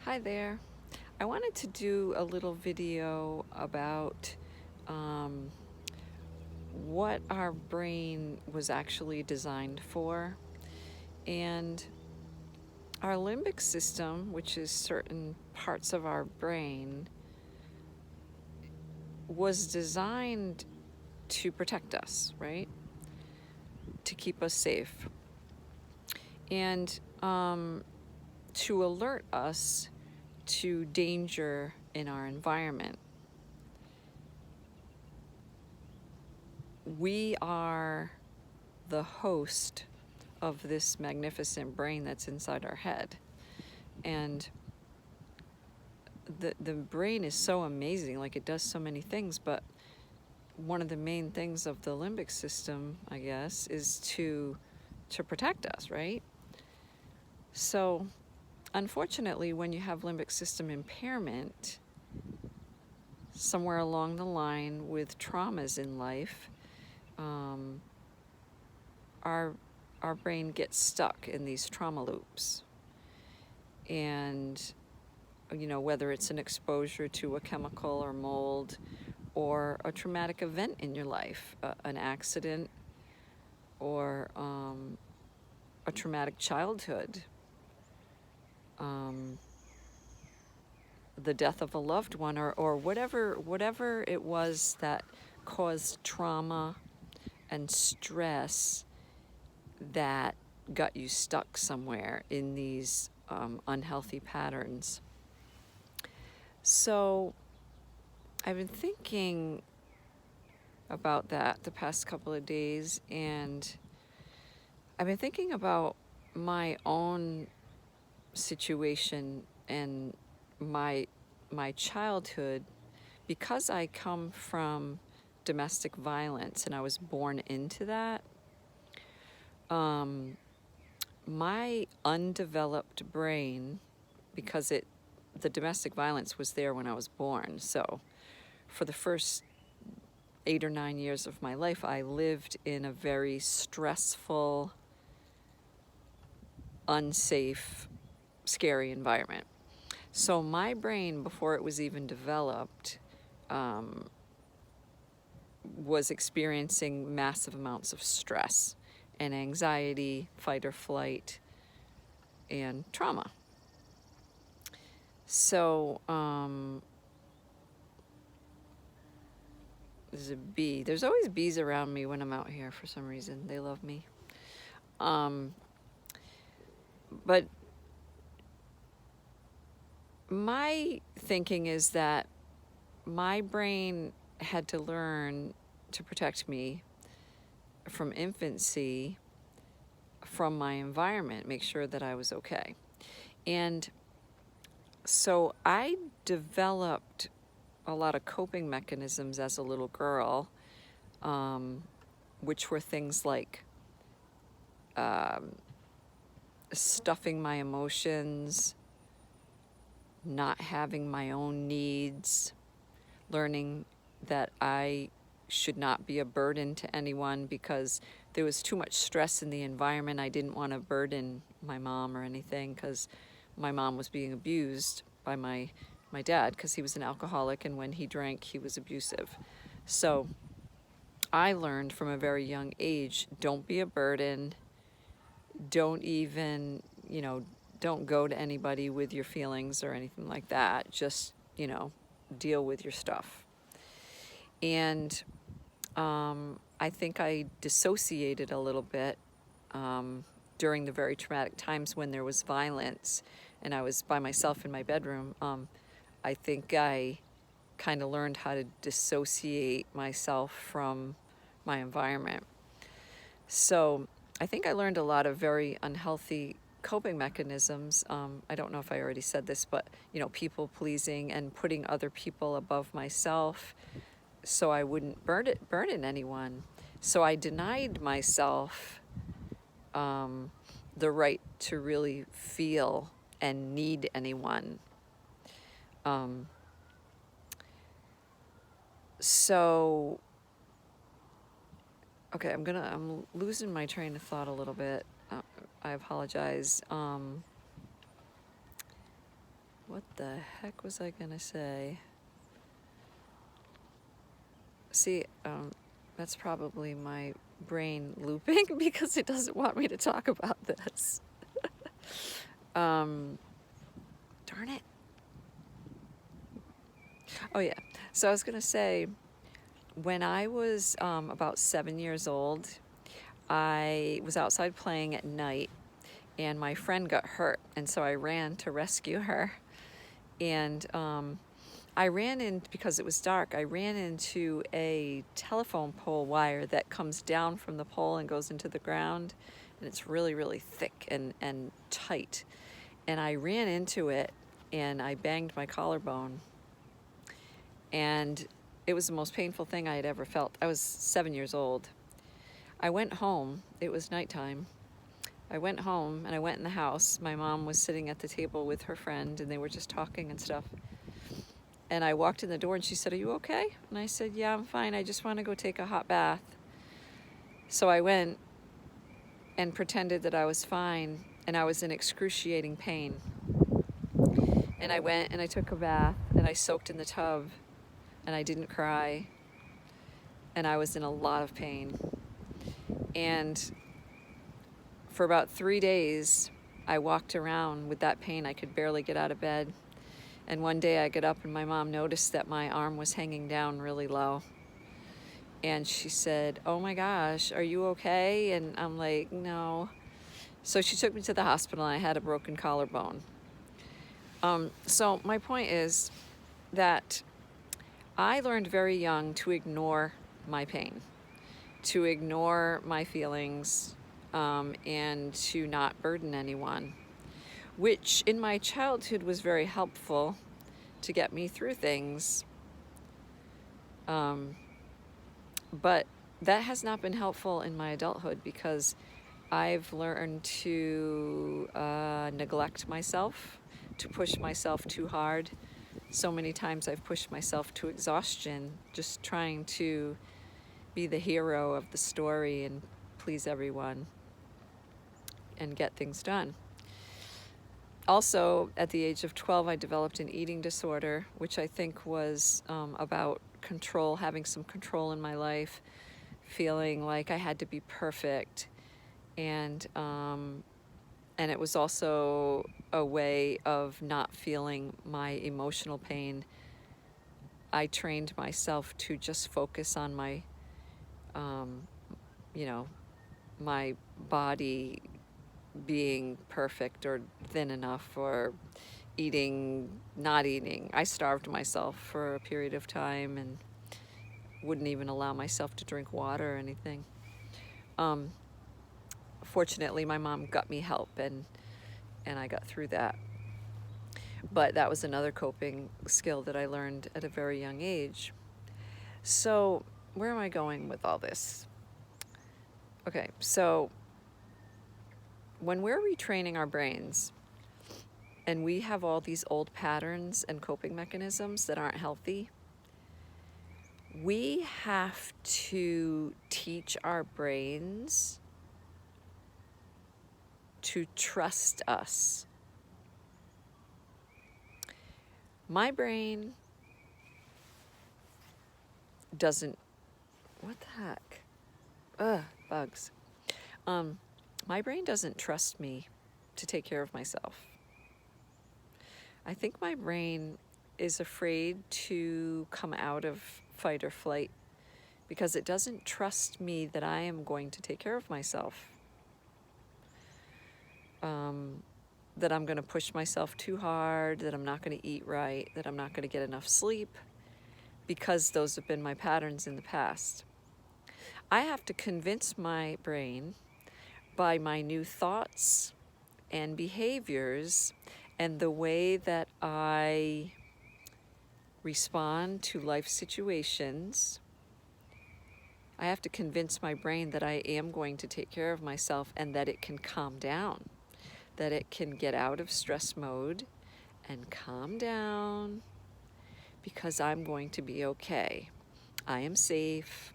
Hi there. I wanted to do a little video about um, what our brain was actually designed for. And our limbic system, which is certain parts of our brain, was designed to protect us, right? To keep us safe. And to alert us to danger in our environment. We are the host of this magnificent brain that's inside our head. And the brain is so amazing, like it does so many things, but one of the main things of the limbic system, I guess, is to protect us, right? So unfortunately, when you have limbic system impairment, somewhere along the line with traumas in life, our brain gets stuck in these trauma loops. And whether it's an exposure to a chemical or mold or a traumatic event in your life, an accident or a traumatic childhood, the death of a loved one, or whatever it was that caused trauma and stress that got you stuck somewhere in these unhealthy patterns. So I've been thinking about that the past couple of days, and I've been thinking about my own situation and my childhood, because I come from domestic violence and I was born into that. My undeveloped brain, because the domestic violence was there when I was born, so for the first 8 or 9 years of my life, I lived in a very stressful, unsafe, scary environment. So my brain, before it was even developed, was experiencing massive amounts of stress and anxiety, fight or flight, and trauma. So there's a bee. There's always bees around me when I'm out here for some reason. They love me. But my thinking is that my brain had to learn to protect me from infancy, from my environment, make sure that I was okay. And so I developed a lot of coping mechanisms as a little girl, which were things like stuffing my emotions, not having my own needs, learning that I should not be a burden to anyone because there was too much stress in the environment. I didn't want to burden my mom or anything because my mom was being abused by my dad because he was an alcoholic, and when he drank, he was abusive. So I learned from a very young age, don't be a burden. Don't even, don't go to anybody with your feelings or anything like that. Just, deal with your stuff. And I think I dissociated a little bit during the very traumatic times when there was violence and I was by myself in my bedroom. I think I kind of learned how to dissociate myself from my environment. So I think I learned a lot of very unhealthy coping mechanisms. I don't know if I already said this, but people pleasing and putting other people above myself so I wouldn't burden anyone. So I denied myself the right to really feel and need anyone. So okay, I'm losing my train of thought a little bit. I apologize. What the heck was I gonna say? See, that's probably my brain looping because it doesn't want me to talk about this. Darn it. Oh yeah, so I was gonna say, when I was about 7 years old, I was outside playing at night and my friend got hurt, and so I ran to rescue her. And I ran in, because it was dark, I ran into a telephone pole wire that comes down from the pole and goes into the ground, and it's really, really thick and tight. And I ran into it and I banged my collarbone, and it was the most painful thing I had ever felt. I was 7 years old. I went home, it was nighttime. I went home and I went in the house. My mom was sitting at the table with her friend and they were just talking and stuff. And I walked in the door and she said, "Are you okay?" And I said, "Yeah, I'm fine. I just want to go take a hot bath." So I went and pretended that I was fine, and I was in excruciating pain. And I went and I took a bath and I soaked in the tub and I didn't cry. And I was in a lot of pain. And for about 3 days, I walked around with that pain. I could barely get out of bed. And one day I got up and my mom noticed that my arm was hanging down really low. And she said, "Oh my gosh, are you okay?" And I'm like, "No." So she took me to the hospital and I had a broken collarbone. So my point is that I learned very young to ignore my pain, to ignore my feelings, and to not burden anyone, which in my childhood was very helpful to get me through things. But that has not been helpful in my adulthood because I've learned to neglect myself, to push myself too hard. So many times I've pushed myself to exhaustion, just trying to be the hero of the story and please everyone and get things done. Also, at the age of 12, I developed an eating disorder, which I think was about control, having some control in my life, feeling like I had to be perfect. And it was also a way of not feeling my emotional pain. I trained myself to just focus on my, my body being perfect or thin enough, or not eating. I starved myself for a period of time and wouldn't even allow myself to drink water or anything. Fortunately, my mom got me help and I got through that. But that was another coping skill that I learned at a very young age. So where am I going with all this? Okay, so when we're retraining our brains and we have all these old patterns and coping mechanisms that aren't healthy, we have to teach our brains to trust us. My brain doesn't, what the heck? Ugh, bugs. My brain doesn't trust me to take care of myself. I think my brain is afraid to come out of fight or flight because it doesn't trust me that I am going to take care of myself. That I'm going to push myself too hard, that I'm not going to eat right, that I'm not going to get enough sleep, because those have been my patterns in the past. I have to convince my brain by my new thoughts and behaviors and the way that I respond to life situations. I have to convince my brain that I am going to take care of myself and that it can calm down, that it can get out of stress mode and calm down, because I'm going to be okay. I am safe.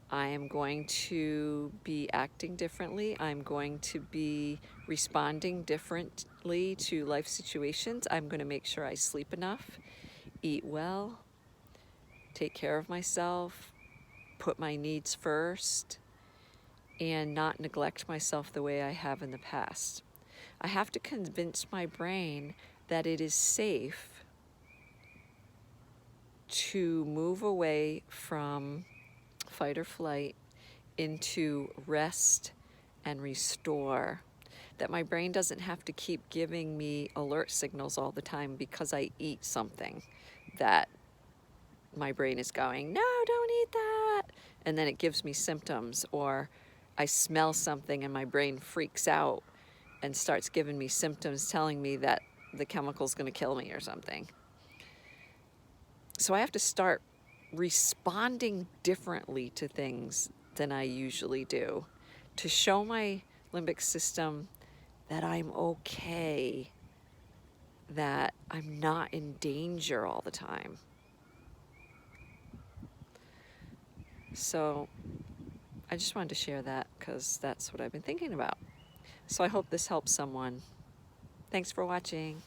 I am going to be acting differently. I'm going to be responding differently to life situations. I'm going to make sure I sleep enough, eat well, take care of myself, put my needs first, and not neglect myself the way I have in the past. I have to convince my brain that it is safe to move away from fight or flight into rest and restore. That my brain doesn't have to keep giving me alert signals all the time because I eat something that my brain is going, no, don't eat that. And then it gives me symptoms, or I smell something and my brain freaks out and starts giving me symptoms telling me that the chemical's going to kill me or something. So I have to start responding differently to things than I usually do to show my limbic system that I'm okay, that I'm not in danger all the time. So I just wanted to share that because that's what I've been thinking about. So I hope this helps someone. Thanks for watching.